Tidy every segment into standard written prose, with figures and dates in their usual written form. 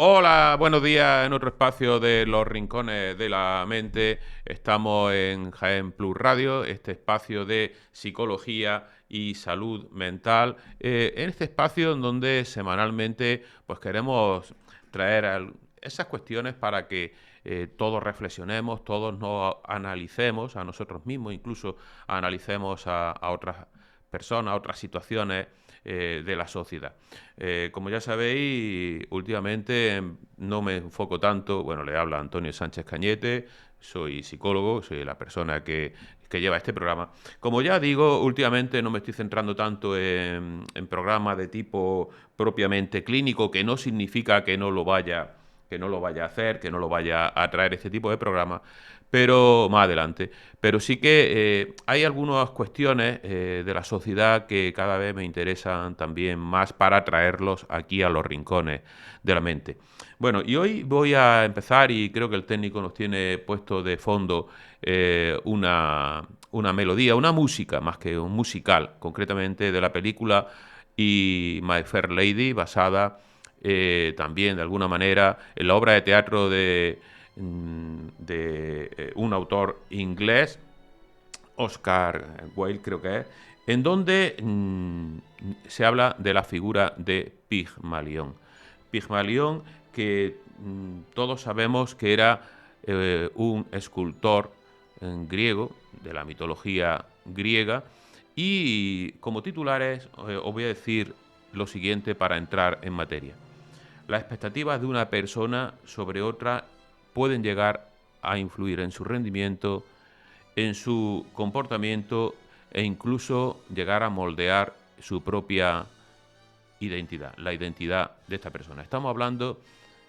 Hola, buenos días en otro espacio de los Rincones de la Mente. Estamos en Jaén Plus Radio, este espacio de psicología y salud mental. En este espacio en donde semanalmente pues queremos traer esas cuestiones para que todos reflexionemos, todos nos analicemos a nosotros mismos, incluso analicemos a otras personas, a otras situaciones de la sociedad. Como ya sabéis, últimamente no me enfoco tanto, bueno, le habla Antonio Sánchez Cañete, soy psicólogo, soy la persona que lleva este programa. Como ya digo, últimamente no me estoy centrando tanto en programas de tipo propiamente clínico, que no significa que no lo vaya a hacer, que no lo vaya a traer este tipo de programas, pero más adelante. Pero sí que hay algunas cuestiones de la sociedad que cada vez me interesan también más para traerlos aquí a los rincones de la mente. Bueno, y hoy voy a empezar y creo que el técnico nos tiene puesto de fondo una melodía, una música, más que un musical, concretamente de la película y My Fair Lady, basada también de alguna manera en la obra de teatro de un autor inglés, Oscar Wilde creo que es, en donde se habla de la figura de Pigmalión. Pigmalión que todos sabemos que era un escultor griego, de la mitología griega, y como titulares os voy a decir lo siguiente para entrar en materia. Las expectativas de una persona sobre otra pueden llegar a influir en su rendimiento, en su comportamiento e incluso llegar a moldear su propia identidad, la identidad de esta persona. Estamos hablando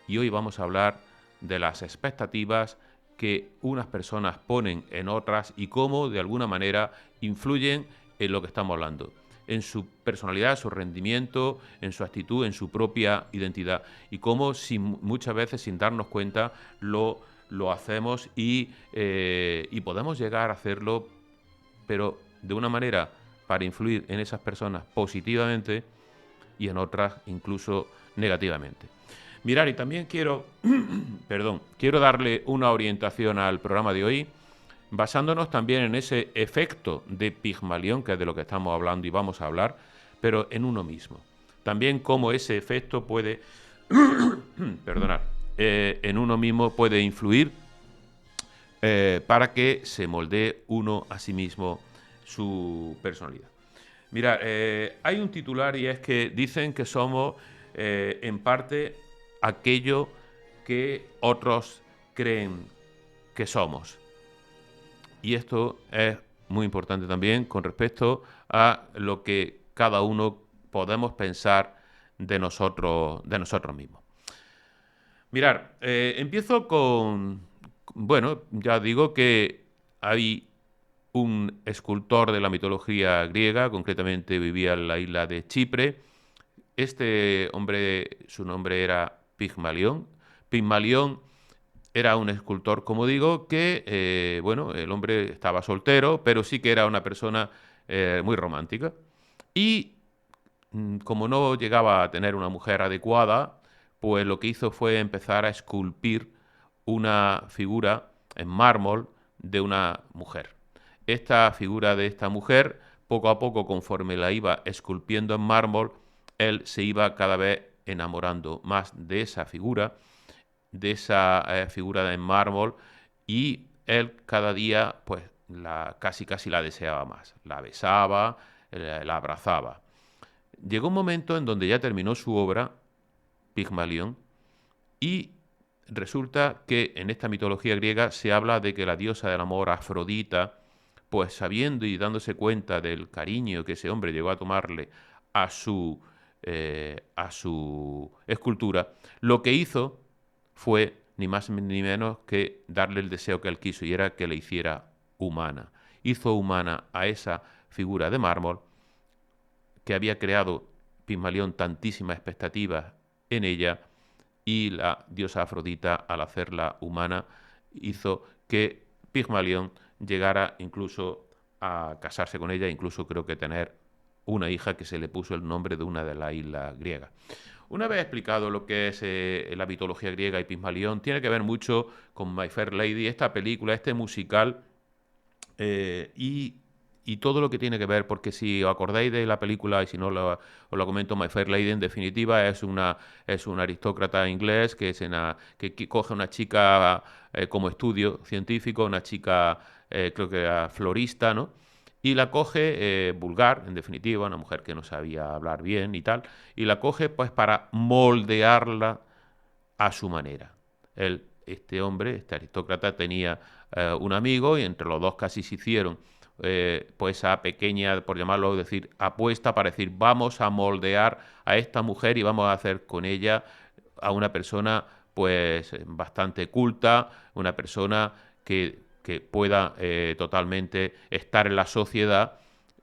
y hoy vamos a hablar de las expectativas que unas personas ponen en otras y cómo de alguna manera influyen en lo que estamos hablando, en su personalidad, su rendimiento, en su actitud, en su propia identidad y cómo muchas veces sin darnos cuenta lo hacemos y podemos llegar a hacerlo, pero de una manera para influir en esas personas positivamente y en otras incluso negativamente. Mirar, y también quiero, perdón, quiero darle una orientación al programa de hoy, basándonos también en ese efecto de Pigmalión, que es de lo que estamos hablando y vamos a hablar, pero en uno mismo. También cómo ese efecto puede, perdonar, en uno mismo puede influir para que se moldee uno a sí mismo su personalidad. Mira, hay un titular y es que dicen que somos en parte aquello que otros creen que somos. Y esto es muy importante también con respecto a lo que cada uno podemos pensar de nosotros mismos. Mirar, empiezo con, bueno, ya digo que hay un escultor de la mitología griega, concretamente vivía en la isla de Chipre. Este hombre, su nombre era Pigmalión. Pigmalión era un escultor, como digo, que, bueno, el hombre estaba soltero, pero sí que era una persona muy romántica. Y como no llegaba a tener una mujer adecuada, pues lo que hizo fue empezar a esculpir una figura en mármol de una mujer. Esta figura de esta mujer, poco a poco, conforme la iba esculpiendo en mármol, él se iba cada vez enamorando más de esa figura, figura en mármol, y él cada día, pues, casi casi la deseaba más. La besaba, la abrazaba. Llegó un momento en donde ya terminó su obra, Pigmalión, y resulta que en esta mitología griega se habla de que la diosa del amor, Afrodita, pues sabiendo y dándose cuenta del cariño que ese hombre llegó a tomarle a su escultura, lo que hizo fue ni más ni menos que darle el deseo que él quiso y era que le hiciera humana. Hizo humana a esa figura de mármol que había creado Pigmalión tantísimas expectativas en ella y la diosa Afrodita, al hacerla humana, hizo que Pigmalión llegara incluso a casarse con ella, incluso creo que tener una hija que se le puso el nombre de una de las islas griegas. Una vez explicado lo que es la mitología griega y Pigmalión, tiene que ver mucho con My Fair Lady, esta película, este musical, eh, y, y todo lo que tiene que ver, porque si os acordáis de la película, y si no os lo comento, My Fair Lady en definitiva es un aristócrata inglés que coge a una chica como estudio científico, una chica creo que era florista, ¿no? Y la coge vulgar, en definitiva, una mujer que no sabía hablar bien y tal, y la coge pues para moldearla a su manera. Este hombre, este aristócrata, tenía un amigo y entre los dos casi se hicieron pues esa pequeña, por llamarlo decir, apuesta para decir vamos a moldear a esta mujer y vamos a hacer con ella a una persona pues bastante culta, una persona que pueda totalmente estar en la sociedad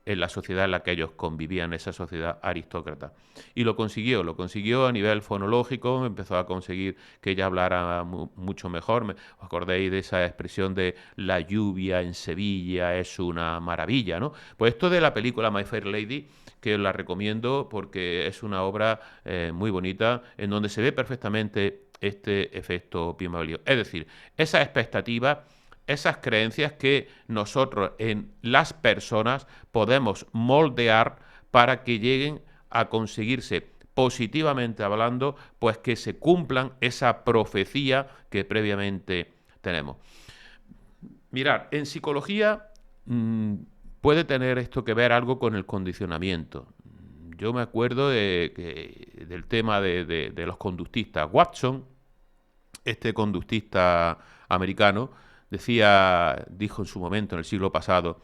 en la que ellos convivían, esa sociedad aristócrata. Y lo consiguió a nivel fonológico, empezó a conseguir que ella hablara mucho mejor. ¿Os acordáis de esa expresión de la lluvia en Sevilla es una maravilla, ¿no? Pues esto de la película My Fair Lady, que os la recomiendo porque es una obra muy bonita en donde se ve perfectamente este efecto Pigmalión. Es decir, esas expectativas, esas creencias que nosotros en las personas podemos moldear para que lleguen a conseguirse positivamente hablando, pues que se cumplan esa profecía que previamente tenemos. Mirad, en psicología puede tener esto que ver algo con el condicionamiento. Yo me acuerdo del tema de los conductistas. Watson, este conductista americano, dijo en su momento, en el siglo pasado,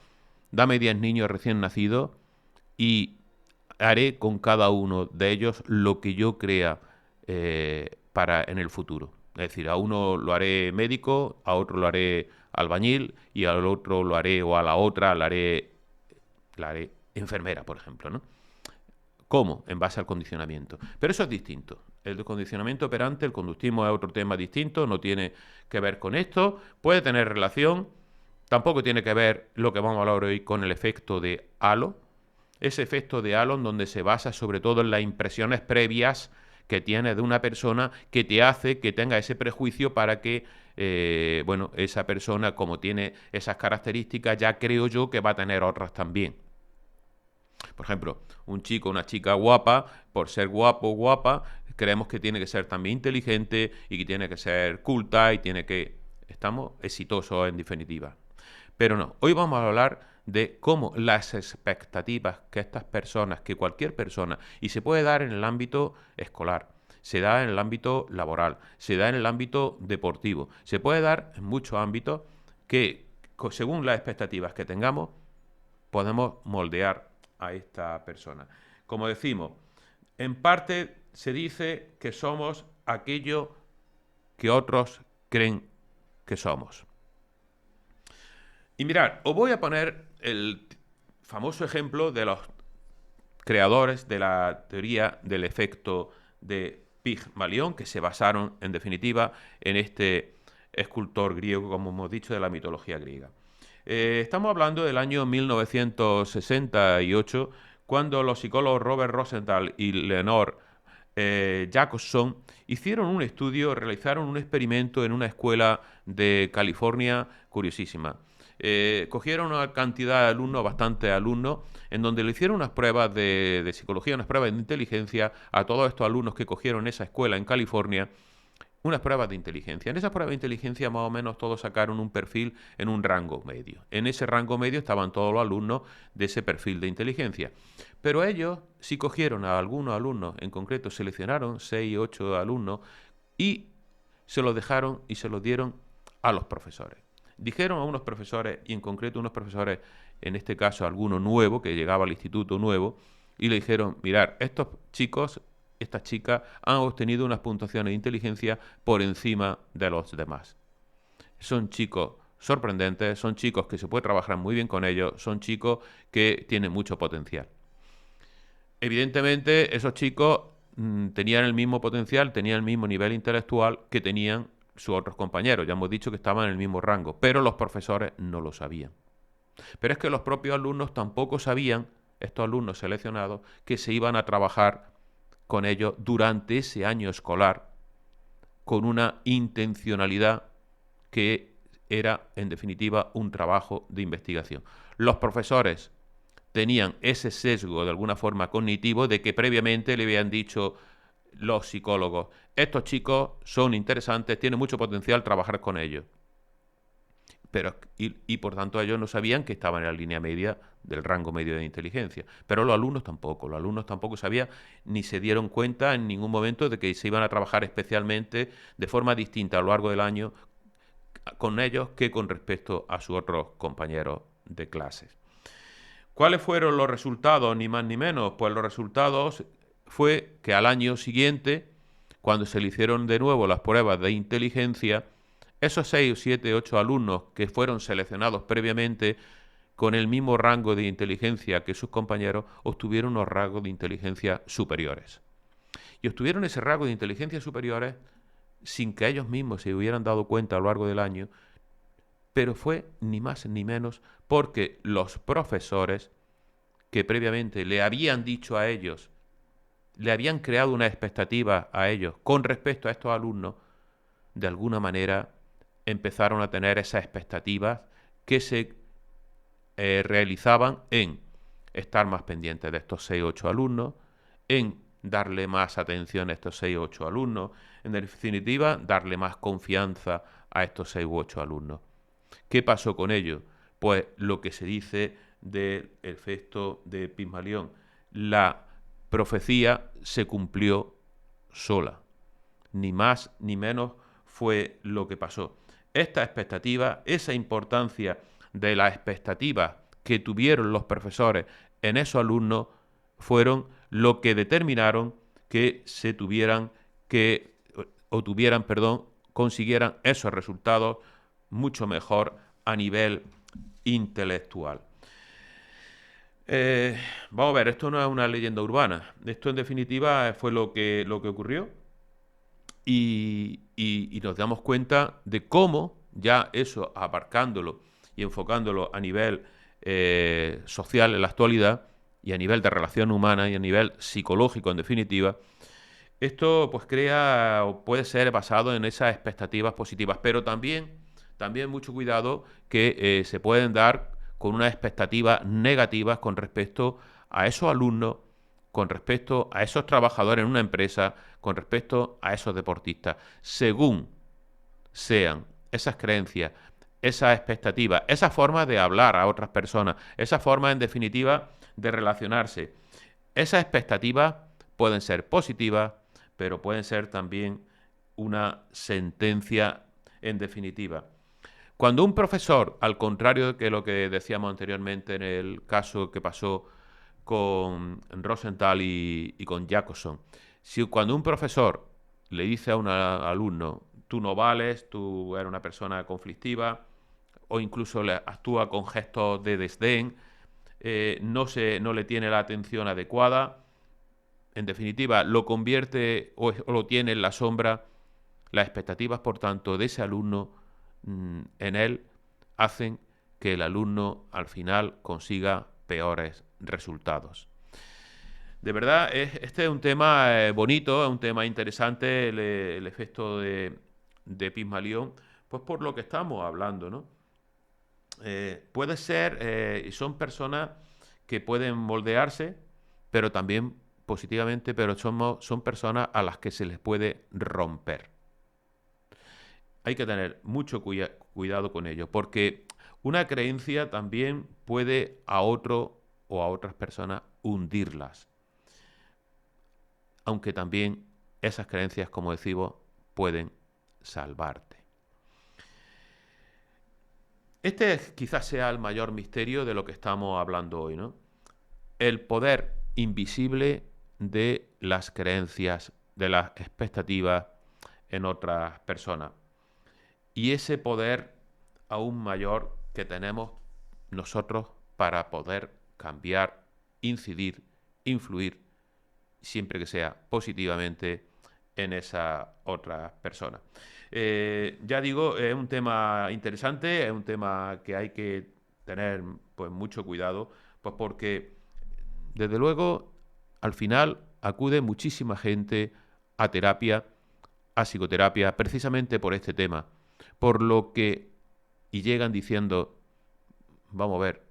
dame 10 niños recién nacidos y haré con cada uno de ellos lo que yo crea para en el futuro. Es decir, a uno lo haré médico, a otro lo haré albañil y al otro lo haré, o a la otra la haré enfermera, por ejemplo, ¿no? ¿Cómo? En base al condicionamiento. Pero eso es distinto. El condicionamiento operante, el conductismo es otro tema distinto, no tiene que ver con esto, puede tener relación, tampoco tiene que ver lo que vamos a hablar hoy con el efecto de halo, ese efecto de halo en donde se basa sobre todo en las impresiones previas que tiene de una persona que te hace que tenga ese prejuicio para que, bueno, esa persona como tiene esas características, ya creo yo que va a tener otras también. Por ejemplo, un chico o una chica guapa, por ser guapo o guapa, creemos que tiene que ser también inteligente y que tiene que ser culta y tiene que... Estamos exitosos en definitiva. Pero no, hoy vamos a hablar de cómo las expectativas que estas personas, que cualquier persona, y se puede dar en el ámbito escolar, se da en el ámbito laboral, se da en el ámbito deportivo, se puede dar en muchos ámbitos que, según las expectativas que tengamos, podemos moldear a esta persona. Como decimos, en parte se dice que somos aquello que otros creen que somos. Y mirad, os voy a poner el famoso ejemplo de los creadores de la teoría del efecto de Pigmalión, que se basaron, en definitiva, en este escultor griego, como hemos dicho, de la mitología griega. Estamos hablando del año 1968, cuando los psicólogos Robert Rosenthal y Leonor Jacobson hicieron un estudio, realizaron un experimento en una escuela de California curiosísima. Cogieron una cantidad de alumnos, bastantes alumnos, en donde le hicieron unas pruebas de psicología, unas pruebas de inteligencia a todos estos alumnos que cogieron esa escuela en California, unas pruebas de inteligencia. En esas pruebas de inteligencia más o menos todos sacaron un perfil en un rango medio. En ese rango medio estaban todos los alumnos de ese perfil de inteligencia. Pero ellos sí cogieron a algunos alumnos, en concreto seleccionaron 6 o 8 alumnos y se los dejaron y se los dieron a los profesores. Dijeron a unos profesores, y en concreto unos profesores, en este caso alguno nuevo, que llegaba al instituto nuevo, y le dijeron, mirad, estos chicos, estas chicas han obtenido unas puntuaciones de inteligencia por encima de los demás. Son chicos sorprendentes, son chicos que se puede trabajar muy bien con ellos, son chicos que tienen mucho potencial. Evidentemente, esos chicos tenían el mismo potencial, tenían el mismo nivel intelectual que tenían sus otros compañeros. Ya hemos dicho que estaban en el mismo rango, pero los profesores no lo sabían. Pero es que los propios alumnos tampoco sabían, estos alumnos seleccionados, que se iban a trabajar con ellos durante ese año escolar con una intencionalidad que era, en definitiva, un trabajo de investigación. Los profesores tenían ese sesgo de alguna forma cognitivo de que previamente le habían dicho los psicólogos, estos chicos son interesantes, tienen mucho potencial, trabajar con ellos. Pero, y por tanto ellos no sabían que estaban en la línea media del rango medio de inteligencia. Pero los alumnos tampoco sabían ni se dieron cuenta en ningún momento de que se iban a trabajar especialmente de forma distinta a lo largo del año con ellos que con respecto a sus otros compañeros de clases. ¿Cuáles fueron los resultados, ni más ni menos? Pues los resultados fue que al año siguiente, cuando se le hicieron de nuevo las pruebas de inteligencia, esos 6, 7, 8 alumnos que fueron seleccionados previamente con el mismo rango de inteligencia que sus compañeros, obtuvieron unos rasgos de inteligencia superiores. Y obtuvieron ese rasgo de inteligencia superiores sin que ellos mismos se hubieran dado cuenta a lo largo del año, pero fue ni más ni menos porque los profesores que previamente le habían dicho a ellos, le habían creado una expectativa a ellos con respecto a estos alumnos, de alguna manera empezaron a tener esas expectativas que se realizaban en estar más pendientes de estos 6 o 8 alumnos, en darle más atención a estos 6 o 8 alumnos, en definitiva, darle más confianza a estos 6 u 8 alumnos. ¿Qué pasó con ello? Pues lo que se dice del efecto de Pigmalión. La profecía se cumplió sola. Ni más ni menos fue lo que pasó. Esta expectativa, esa importancia de las expectativas que tuvieron los profesores en esos alumnos, fueron lo que determinaron que se tuvieran que, o tuvieran, perdón, consiguieran esos resultados mucho mejor a nivel intelectual. Vamos a ver, esto no es una leyenda urbana. Esto en definitiva fue lo que ocurrió y nos damos cuenta de cómo ya eso, abarcándolo y enfocándolo a nivel social en la actualidad y a nivel de relación humana y a nivel psicológico en definitiva, esto pues crea o puede ser basado en esas expectativas positivas, pero también mucho cuidado que se pueden dar con unas expectativas negativas con respecto a esos alumnos, con respecto a esos trabajadores en una empresa, con respecto a esos deportistas. Según sean esas creencias, esas expectativas, esa forma de hablar a otras personas, esa forma en definitiva de relacionarse, esas expectativas pueden ser positivas, pero pueden ser también una sentencia en definitiva. Cuando un profesor, al contrario de lo que decíamos anteriormente en el caso que pasó con Rosenthal y con Jacobson, si cuando un profesor le dice a un alumno, tú no vales, tú eres una persona conflictiva, o incluso le actúa con gestos de desdén, no le tiene la atención adecuada, en definitiva, lo convierte o lo tiene en la sombra, las expectativas, por tanto, de ese alumno en él hacen que el alumno al final consiga peores resultados. De verdad, este es un tema bonito, es un tema interesante, el efecto de Pigmalión, pues por lo que estamos hablando, ¿no? Puede ser, son personas que pueden moldearse, pero también positivamente, pero son personas a las que se les puede romper. Hay que tener mucho cuidado con ello, porque una creencia también puede a otro o a otras personas hundirlas, aunque también esas creencias, como decimos, pueden salvarte. Este quizás sea el mayor misterio de lo que estamos hablando hoy, ¿no? El poder invisible de las creencias, de las expectativas en otras personas. Y ese poder aún mayor que tenemos nosotros para poder cambiar, incidir, influir, siempre que sea positivamente, en esa otra persona. Ya digo, es un tema interesante, es un tema que hay que tener pues mucho cuidado, pues porque desde luego al final acude muchísima gente a terapia, a psicoterapia, precisamente por este tema. Por lo que, y llegan diciendo, vamos a ver,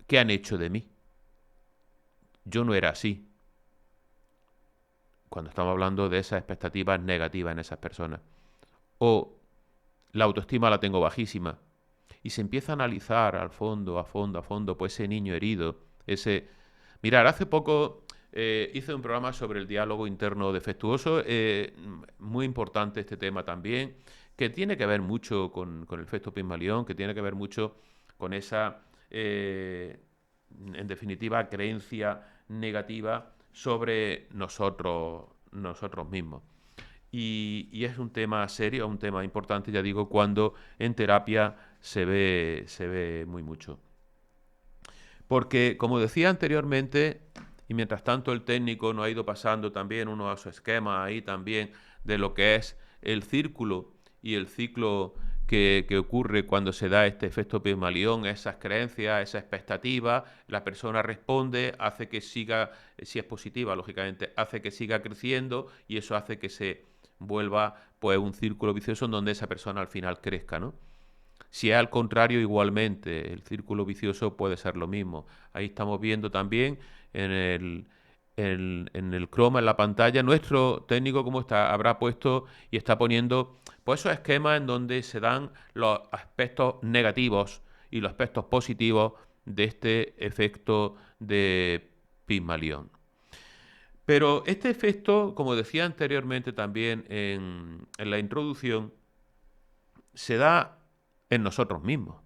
¿qué han hecho de mí? Yo no era así. Cuando estamos hablando de esas expectativas negativas en esas personas. O la autoestima la tengo bajísima. Y se empieza a analizar al fondo, a fondo, a fondo, pues ese niño herido, ese... Mirar, hace poco hice un programa sobre el diálogo interno defectuoso, muy importante este tema también, que tiene que ver mucho con el efecto Pigmalión, que tiene que ver mucho con esa, en definitiva, creencia negativa sobre nosotros mismos. Y es un tema serio, un tema importante, ya digo, cuando en terapia se ve muy mucho. Porque, como decía anteriormente, y mientras tanto el técnico nos ha ido pasando también uno a su esquema ahí también de lo que es el círculo y el ciclo que ocurre cuando se da este efecto Pigmalión, esas creencias, esa expectativa, la persona responde, hace que siga, si es positiva, lógicamente, hace que siga creciendo y eso hace que se vuelva pues un círculo vicioso en donde esa persona al final crezca, ¿no? Si es al contrario, igualmente, el círculo vicioso puede ser lo mismo. Ahí estamos viendo también en en el croma, en la pantalla, nuestro técnico como está, habrá puesto y está poniendo pues esos esquemas en donde se dan los aspectos negativos y los aspectos positivos de este efecto de Pigmalión. Pero este efecto, como decía anteriormente también en la introducción, se da en nosotros mismos.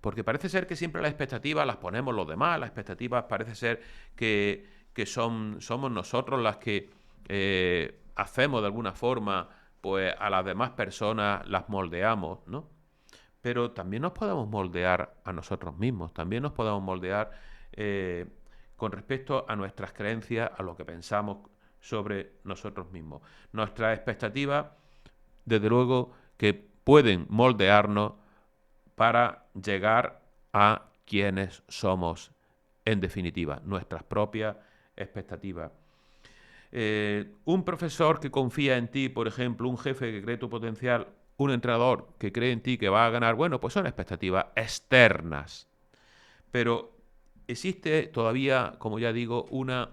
Porque parece ser que siempre las expectativas las ponemos los demás, las expectativas parece ser que somos nosotros las que hacemos de alguna forma pues a las demás personas, las moldeamos, ¿no? Pero también nos podemos moldear a nosotros mismos, también nos podemos moldear eh, con respecto a nuestras creencias, a lo que pensamos sobre nosotros mismos. Nuestras expectativas, desde luego, que pueden moldearnos para llegar a quienes somos, en definitiva, nuestras propias expectativas. Un profesor que confía en ti, por ejemplo, un jefe que cree tu potencial, un entrenador que cree en ti que va a ganar, bueno, pues son expectativas externas. Pero existe todavía, como ya digo, una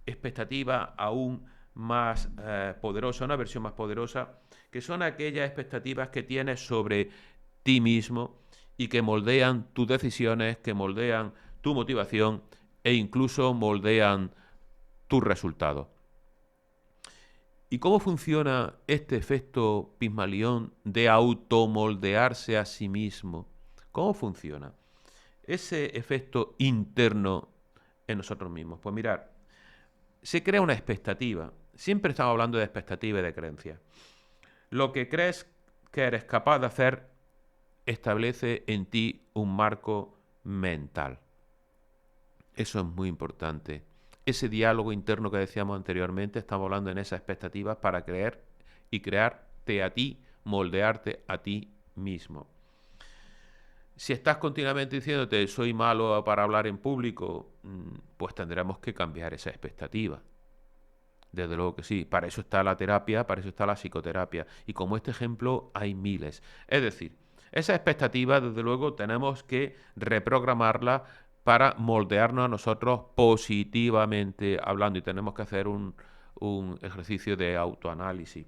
expectativa aún más poderosa, una versión más poderosa, que son aquellas expectativas que tienes sobre ti mismo y que moldean tus decisiones, que moldean tu motivación e incluso moldean tus resultados. ¿Y cómo funciona este efecto Pigmalión de automoldearse a sí mismo? ¿Cómo funciona ese efecto interno en nosotros mismos? Pues mirar, se crea una expectativa. Siempre estamos hablando de expectativa y de creencia. Lo que crees que eres capaz de hacer establece en ti un marco mental. Eso es muy importante. Ese diálogo interno que decíamos anteriormente, estamos hablando en esas expectativas para creer y crearte a ti, moldearte a ti mismo. Si estás continuamente diciéndote soy malo para hablar en público, pues tendremos que cambiar esa expectativa. Desde luego que sí. Para eso está la terapia, para eso está la psicoterapia. Y como este ejemplo hay miles. Es decir, esa expectativa, desde luego, tenemos que reprogramarla para moldearnos a nosotros positivamente hablando. Y tenemos que hacer un ejercicio de autoanálisis.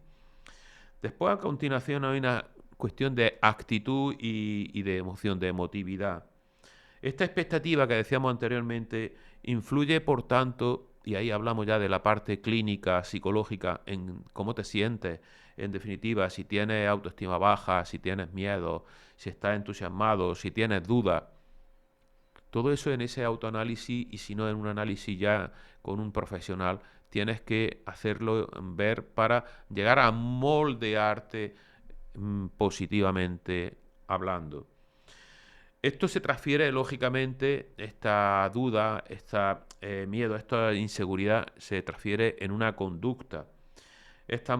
Después, a continuación, hay una cuestión de actitud y de emoción, de emotividad. Esta expectativa que decíamos anteriormente influye, por tanto, y ahí hablamos ya de la parte clínica, psicológica, en cómo te sientes, en definitiva, si tienes autoestima baja, si tienes miedo, si estás entusiasmado, si tienes dudas. Todo eso en ese autoanálisis y si no en un análisis ya con un profesional, tienes que hacerlo ver para llegar a moldearte positivamente hablando. Esto se transfiere, lógicamente, esta duda, este miedo, esta inseguridad, se transfiere en una conducta. Estas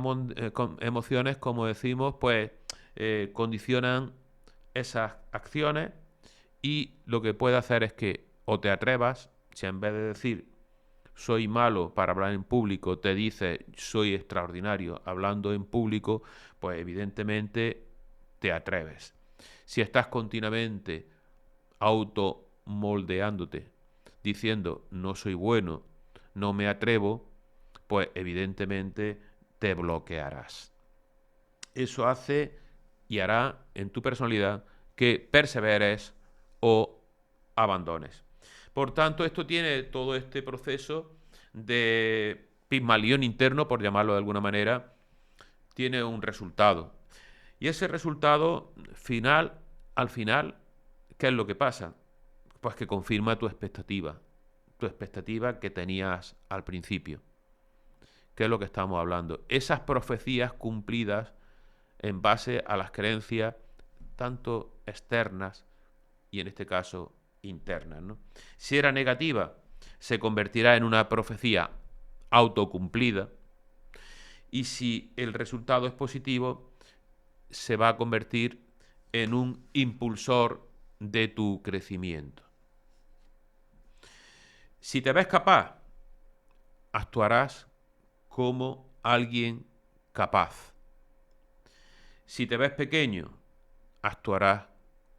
emociones, como decimos, pues condicionan esas acciones y lo que puede hacer es que o te atrevas, si en vez de decir soy malo para hablar en público, te dices soy extraordinario hablando en público, pues evidentemente te atreves. Si estás continuamente automoldeándote, diciendo no soy bueno, no me atrevo, pues evidentemente te bloquearás. Eso hace y hará en tu personalidad que perseveres o abandones. Por tanto, esto tiene todo este proceso de Pigmalión interno, por llamarlo de alguna manera, tiene un resultado. Y ese resultado final, al final, ¿qué es lo que pasa? Pues que confirma tu expectativa que tenías al principio. ¿Qué es lo que estamos hablando? Esas profecías cumplidas en base a las creencias tanto externas y en este caso internas, ¿no? Si era negativa, se convertirá en una profecía autocumplida, y si el resultado es positivo, se va a convertir en un impulsor de tu crecimiento. Si te ves capaz, actuarás como alguien capaz. Si te ves pequeño, actuarás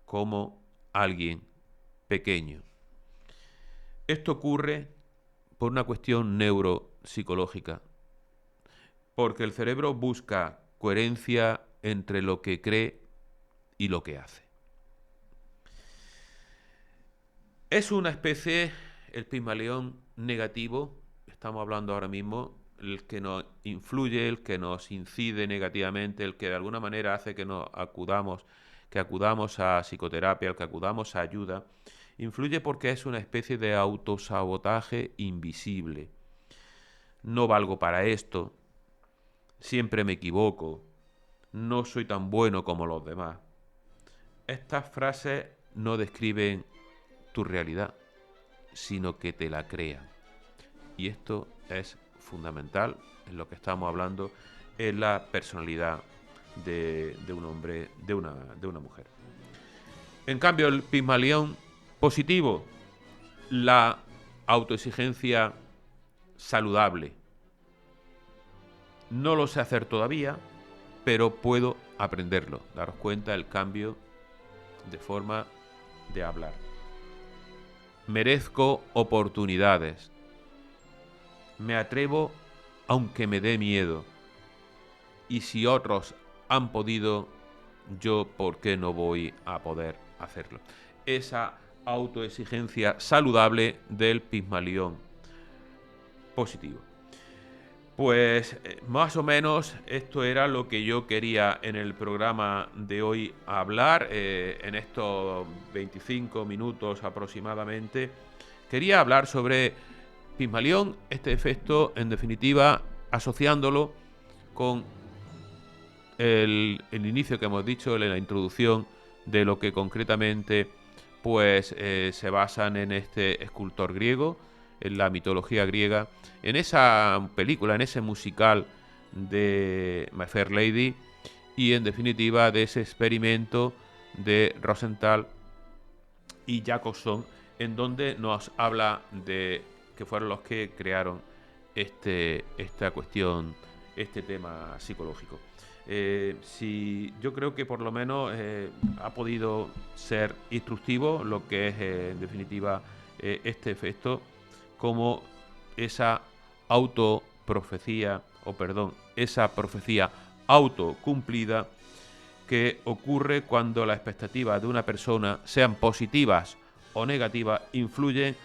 como alguien pequeño. Esto ocurre por una cuestión neuropsicológica, porque el cerebro busca coherencia entre lo que cree y lo que hace. Es una especie, el Pigmalión negativo, estamos hablando ahora mismo, el que nos influye, el que nos incide negativamente, el que de alguna manera hace que acudamos a psicoterapia, el que acudamos a ayuda, influye porque es una especie de autosabotaje invisible. No valgo para esto, siempre me equivoco, no soy tan bueno como los demás. Estas frases no describen tu realidad, sino que te la crean. Y esto es fundamental en lo que estamos hablando, en la personalidad de un hombre, de una mujer. En cambio, el Pigmalión positivo, la autoexigencia saludable. No lo sé hacer todavía, pero puedo aprenderlo. Daros cuenta del cambio de forma de hablar. Merezco oportunidades. Me atrevo aunque me dé miedo. Y si otros han podido, yo ¿por qué no voy a poder hacerlo? Esa autoexigencia saludable del Pigmalión positivo. Pues más o menos esto era lo que yo quería en el programa de hoy hablar, en estos 25 minutos aproximadamente. Quería hablar sobre Pigmalión, este efecto, en definitiva, asociándolo con el inicio que hemos dicho, en la introducción de lo que concretamente pues se basan en este escultor griego, en la mitología griega, en esa película, en ese musical de My Fair Lady, y en definitiva de ese experimento de Rosenthal y Jacobson, en donde nos habla de que fueron los que crearon esta cuestión, este tema psicológico. Yo creo que por lo menos ha podido ser instructivo lo que es en definitiva este efecto, como esa esa profecía autocumplida que ocurre cuando las expectativas de una persona, sean positivas o negativas, influyen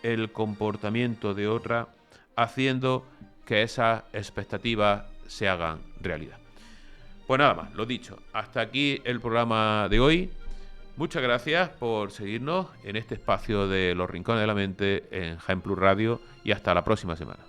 en el comportamiento de otra, haciendo que esas expectativas se hagan realidad. Pues nada más, lo dicho, hasta aquí el programa de hoy. Muchas gracias por seguirnos en este espacio de Los Rincones de la Mente en Jaén Plus Radio, y hasta la próxima semana.